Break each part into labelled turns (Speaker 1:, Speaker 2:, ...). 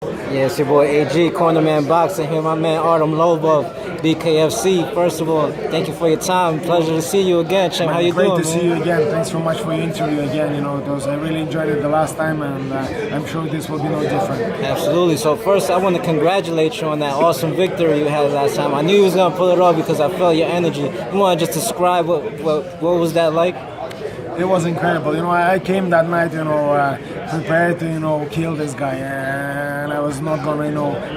Speaker 1: Yeah, it's your boy AG, Cornerman Boxing here, my man Artem Lobov, BKFC. First of all, thank you for your time. Pleasure to see you again, champ. How you
Speaker 2: Great
Speaker 1: doing,
Speaker 2: to see
Speaker 1: man?
Speaker 2: you again. Thanks so much for your interview again. I really enjoyed it the last time, and I'm sure this will be no different.
Speaker 1: Absolutely. So first, I want to congratulate you on that awesome victory you had last time. I knew you was gonna pull it off because I felt your energy. You want to just describe what was that like?
Speaker 2: It was incredible. I came that night, prepared to, kill this guy, and I was not gonna,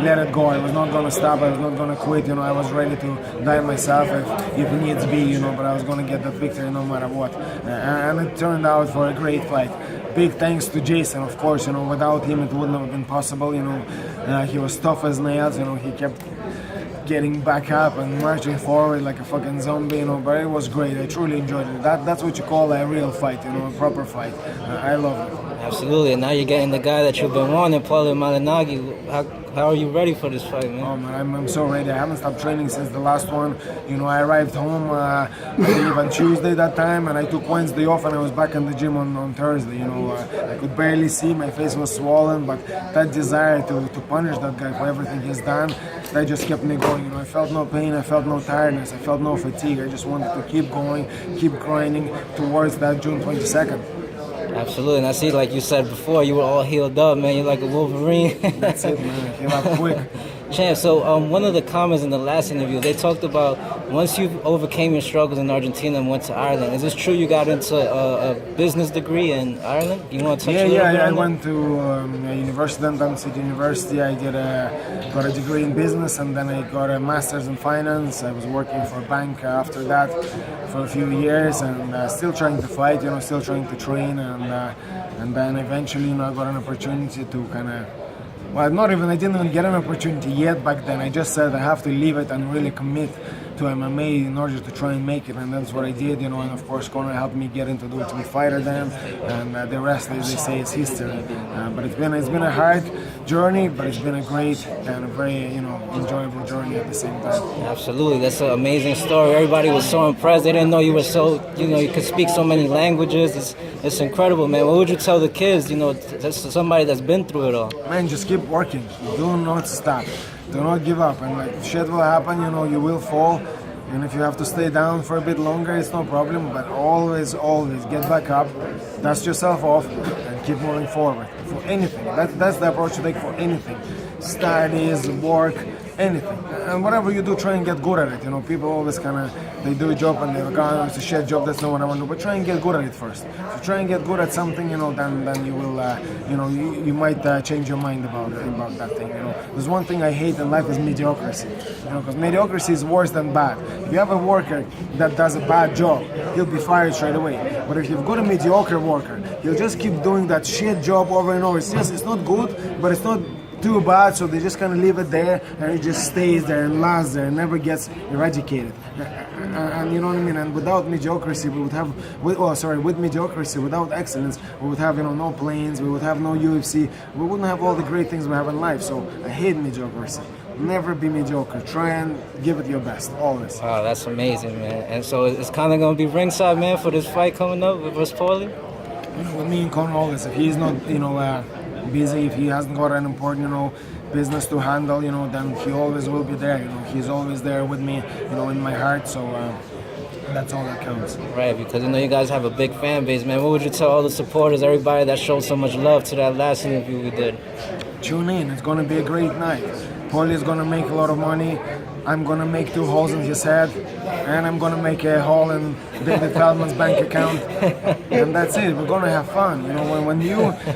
Speaker 2: let it go. I was not gonna stop. I was not gonna quit. I was ready to die myself if needs be, but I was gonna get that victory no matter what. And it turned out for a great fight. Big thanks to Jason, of course. Without him, it wouldn't have been possible. He was tough as nails. He kept getting back up and marching forward like a fucking zombie, but it was great. I truly enjoyed it. That's what you call a real fight, a proper fight. I love it.
Speaker 1: Absolutely. And now you're getting the guy that you've been wanting, Paulie Malignaggi. How are you ready for this fight, man?
Speaker 2: Oh man, I'm so ready. I haven't stopped training since the last one. I arrived home, I believe on Tuesday that time, and I took Wednesday off, and I was back in the gym on Thursday. I could barely see, my face was swollen, but that desire to punish that guy for everything he's done, that just kept me going. I felt no pain, I felt no tiredness, I felt no fatigue. I just wanted to keep going, keep grinding towards that June 22nd.
Speaker 1: Absolutely, and I see, like you said before, you were all healed up, man. You're like a Wolverine.
Speaker 2: That's it, man. Heal up quick.
Speaker 1: Champ, so one of the comments in the last interview, they talked about once you overcame your struggles in Argentina and went to Ireland. Is this true? You got into a business degree in Ireland? You want to touch a little bit on that?
Speaker 2: I went to a university, Dundee City University. I got a degree in business, and then I got a master's in finance. I was working for a bank after that for a few years, and still trying to fight, still trying to train, and then eventually, I got an opportunity to kind of. Well, I didn't even get an opportunity yet back then. I just said I have to leave it and really commit to MMA in order to try and make it, and that's what I did, and of course Conor helped me get into the Ultimate Fighter then, and the rest, as they say, is history. But it's been a hard journey, but it's been a great and a very enjoyable journey at the same time.
Speaker 1: Absolutely, that's an amazing story. Everybody was so impressed. They didn't know you were so you could speak so many languages. It's incredible, man. What would you tell the kids? That's somebody that's been through it all.
Speaker 2: Man, just keep working. Do not stop. Do not give up, and shit will happen, you will fall, and if you have to stay down for a bit longer, it's no problem, but always get back up, dust yourself off, and keep moving forward for anything. That's the approach to take for anything. Studies, work, anything. And whatever you do, try and get good at it. People always they do a job and they're like, oh, it's a shit job, that's not what I want to do. But try and get good at it first. If you try and get good at something, then you will, you might change your mind about that thing. There's one thing I hate in life is mediocrity. Because mediocrity is worse than bad. If you have a worker that does a bad job, he'll be fired straight away. But if you've got a mediocre worker, he'll just keep doing that shit job over and over. It's not good, but it's not too bad, so they just kind of leave it there, and it just stays there and lasts there and never gets eradicated. And you know what I mean? And without mediocrity, with mediocrity, without excellence, we would have no planes, we would have no UFC, we wouldn't have all the great things we have in life. So I hate mediocrity. Never be mediocre. Try and give it your best, always.
Speaker 1: Wow, that's amazing, man. And so it's kind of going to be ringside, man, for this fight coming up with Paulie?
Speaker 2: With me and Conor always, if he's not, busy, if he hasn't got an important, business to handle, then he always will be there. He's always there with me, in my heart. So that's all that counts.
Speaker 1: Right, because you guys have a big fan base, man. What would you tell all the supporters, everybody that showed so much love to that last interview we did?
Speaker 2: Tune in. It's gonna be a great night. Paulie is gonna make a lot of money. I'm gonna make 2 holes in his head, and I'm gonna make a hole in David Feldman's bank account, and that's it. We're gonna have fun.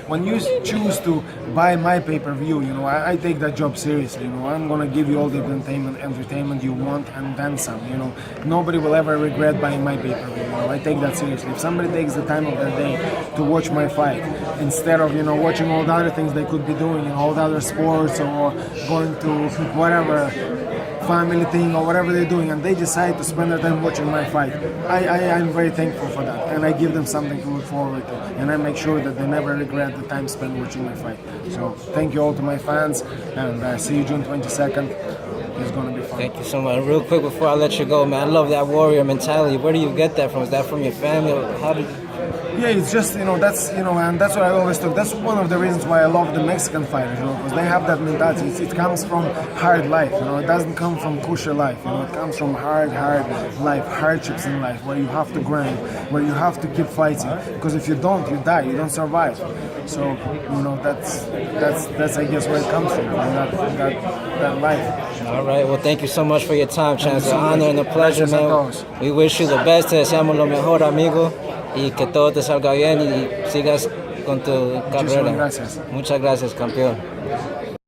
Speaker 2: When you choose to buy my pay-per-view, I take that job seriously. I'm gonna give you all the entertainment you want and then some. Nobody will ever regret buying my pay-per-view. I take that seriously. If somebody takes the time of their day to watch my fight instead of watching all the other things they could be doing in all the other sports or going to whatever family thing or whatever they're doing, and they decide to spend their time watching my fight, I'm very thankful for that, and I give them something to look forward to, and I make sure that they never regret the time spent watching my fight. So thank you all to my fans, and see you June 22nd. It's going to be fun.
Speaker 1: Thank you so much. Real quick before I let you go, man, I love that warrior mentality. Where do you get that from? Is that from your family? Or how did
Speaker 2: Yeah, it's just, that's, and that's what I always took. That's one of the reasons why I love the Mexican fighters, because they have that mentality. It comes from hard life, it doesn't come from kosher life, it comes from hard life, hardships in life, where you have to grind, where you have to keep fighting, because if you don't, you die, you don't survive. So, that's I guess where it comes from, that life.
Speaker 1: All right, well, thank you so much for your time, Chance. An honor and a pleasure, man. We wish you the best, te deseamos lo mejor, amigo, y que todo te salga bien y sigas con tu carrera.
Speaker 2: Gracias.
Speaker 1: Muchas gracias, campeón.